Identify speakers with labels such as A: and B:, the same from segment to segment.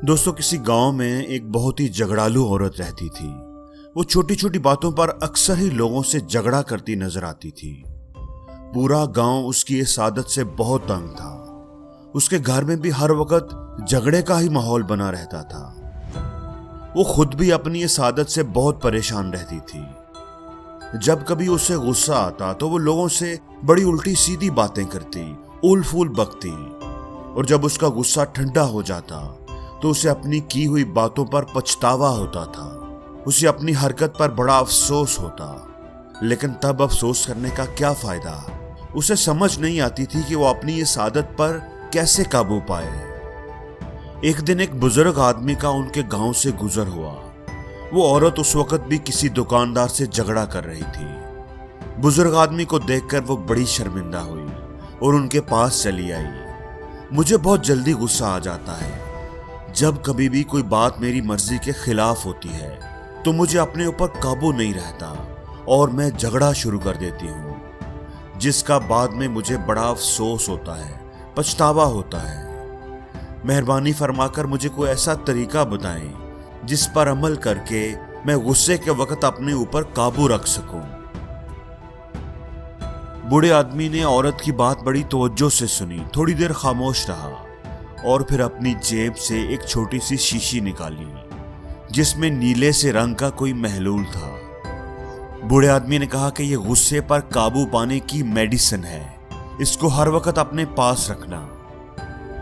A: दोस्तों, किसी गांव में एक बहुत ही झगड़ालू औरत रहती थी। वो छोटी छोटी बातों पर अक्सर ही लोगों से झगड़ा करती नजर आती थी। पूरा गांव उसकी इस आदत से बहुत तंग था। उसके घर में भी हर वक्त झगड़े का ही माहौल बना रहता था। वो खुद भी अपनी इस आदत से बहुत परेशान रहती थी। जब कभी उसे गुस्सा आता तो वो लोगों से बड़ी उल्टी सीधी बातें करती, उल फूल बकती, और जब उसका गुस्सा ठंडा हो जाता तो उसे अपनी की हुई बातों पर पछतावा होता था। उसे अपनी हरकत पर बड़ा अफसोस होता, लेकिन तब अफसोस करने का क्या फायदा। उसे समझ नहीं आती थी कि वो अपनी इस आदत पर कैसे काबू पाए। एक दिन एक बुजुर्ग आदमी का उनके गांव से गुजर हुआ। वो औरत उस वक्त भी किसी दुकानदार से झगड़ा कर रही थी। बुजुर्ग आदमी को देखकर वो बड़ी शर्मिंदा हुई और उनके पास चली आई। मुझे बहुत जल्दी गुस्सा आ जाता है। जब कभी भी कोई बात मेरी मर्जी के खिलाफ होती है तो मुझे अपने ऊपर काबू नहीं रहता और मैं झगड़ा शुरू कर देती हूँ, जिसका बाद में मुझे बड़ा अफसोस होता है, पछतावा होता है। मेहरबानी फरमाकर मुझे कोई ऐसा तरीका बताएं जिस पर अमल करके मैं गुस्से के वक्त अपने ऊपर काबू रख सकूं। बूढ़े आदमी ने औरत की बात बड़ी तवज्जो से सुनी, थोड़ी देर खामोश रहा और फिर अपनी जेब से एक छोटी सी शीशी निकाली जिसमें नीले से रंग का कोई महलूल था। बूढ़े आदमी ने कहा कि यह गुस्से पर काबू पाने की मेडिसिन है, इसको हर वक्त अपने पास रखना।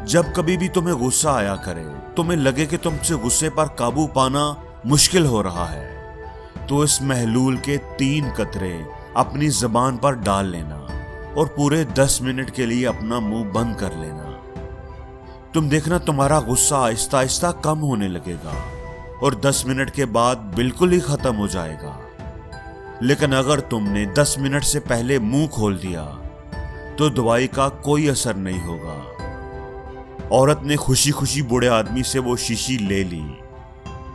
A: जब कभी भी तुम्हें गुस्सा आया करे, तुम्हें लगे कि तुमसे गुस्से पर काबू पाना मुश्किल हो रहा है, तो इस महलूल के 3 कतरे अपनी जबान पर डाल लेना और पूरे 10 मिनट के लिए अपना मुंह बंद कर लेना। तुम देखना तुम्हारा गुस्सा आहिस्ता आहिस्ता कम होने लगेगा और 10 मिनट के बाद बिल्कुल ही खत्म हो जाएगा। लेकिन अगर तुमने 10 मिनट से पहले मुंह खोल दिया तो दवाई का कोई असर नहीं होगा। औरत ने खुशी खुशी बूढ़े आदमी से वो शीशी ले ली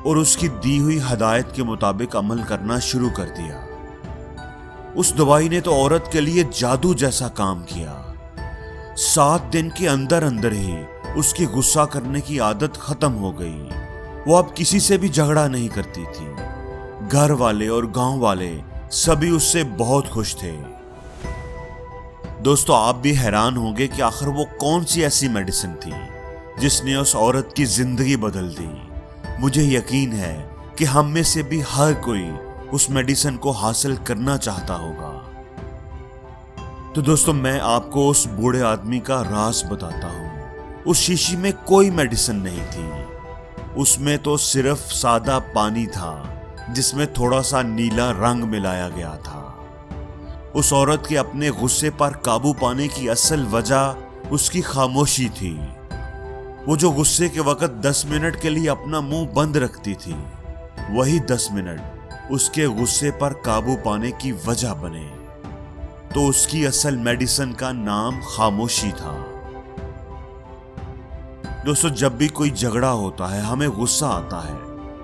A: और उसकी दी हुई हदायत के मुताबिक अमल करना शुरू कर दिया। उस दवाई ने तो औरत के लिए जादू जैसा काम किया। 7 दिन के अंदर अंदर ही उसकी गुस्सा करने की आदत खत्म हो गई। वो अब किसी से भी झगड़ा नहीं करती थी। घर वाले और गांव वाले सभी उससे बहुत खुश थे। दोस्तों, आप भी हैरान होंगे कि आखिर वो कौन सी ऐसी मेडिसिन थी जिसने उस औरत की जिंदगी बदल दी। मुझे यकीन है कि हम में से भी हर कोई उस मेडिसिन को हासिल करना चाहता होगा। तो दोस्तों, मैं आपको उस बूढ़े आदमी का राज बताता हूं। उस शीशी में कोई मेडिसिन नहीं थी। उसमें तो सिर्फ सादा पानी था जिसमें थोड़ा सा नीला रंग मिलाया गया था। उस औरत के अपने गुस्से पर काबू पाने की असल वजह उसकी खामोशी थी। वो जो गुस्से के वक्त 10 मिनट के लिए अपना मुंह बंद रखती थी, वही 10 मिनट उसके गुस्से पर काबू पाने की वजह बने। तो उसकी असल मेडिसिन का नाम खामोशी था। दोस्तों, जब भी कोई झगड़ा होता है, हमें गुस्सा आता है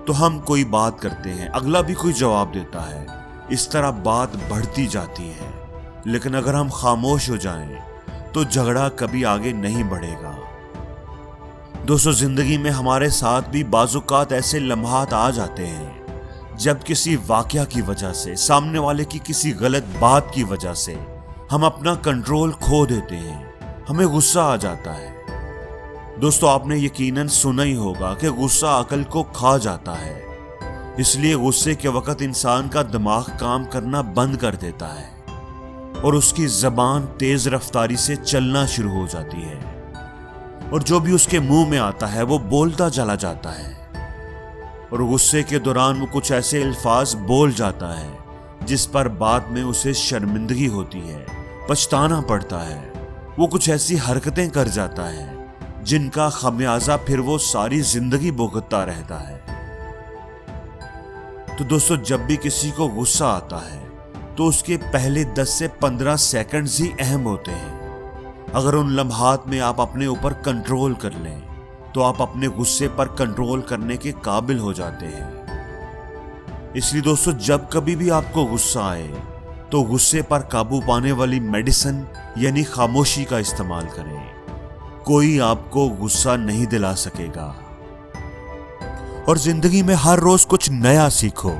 A: तो हम कोई बात करते हैं, अगला भी कोई जवाब देता है। इस तरह बात बढ़ती जाती है। लेकिन अगर हम खामोश हो जाएं तो झगड़ा कभी आगे नहीं बढ़ेगा। दोस्तों, जिंदगी में हमारे साथ भी बाजुकात ऐसे लम्हात आ जाते हैं जब किसी वाकया की वजह से, सामने वाले की किसी गलत बात की वजह से हम अपना कंट्रोल खो देते हैं, हमें गुस्सा आ जाता है। दोस्तों, आपने यकीनन सुना ही होगा कि गुस्सा अकल को खा जाता है। इसलिए गुस्से के वक्त इंसान का दिमाग काम करना बंद कर देता है और उसकी जबान तेज रफ्तारी से चलना शुरू हो जाती है और जो भी उसके मुंह में आता है वो बोलता चला जाता है। और गुस्से के दौरान वो कुछ ऐसे अल्फाज बोल जाता है जिस पर बाद में उसे शर्मिंदगी होती है, पछताना पड़ता है। वो कुछ ऐसी हरकतें कर जाता है जिनका खमियाजा फिर वो सारी जिंदगी भुगतता रहता है। तो दोस्तों, जब भी किसी को गुस्सा आता है तो उसके पहले 10 से 15 सेकंड्स ही अहम होते हैं। अगर उन लम्हात में आप अपने ऊपर कंट्रोल कर लें तो आप अपने गुस्से पर कंट्रोल करने के काबिल हो जाते हैं। इसलिए दोस्तों, जब कभी भी आपको गुस्सा आए तो गुस्से पर काबू पाने वाली मेडिसिन यानी खामोशी का इस्तेमाल करें। कोई आपको गुस्सा नहीं दिला सकेगा। और जिंदगी में हर रोज कुछ नया सीखो,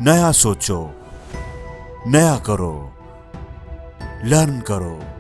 A: नया सोचो, नया करो, लर्न करो।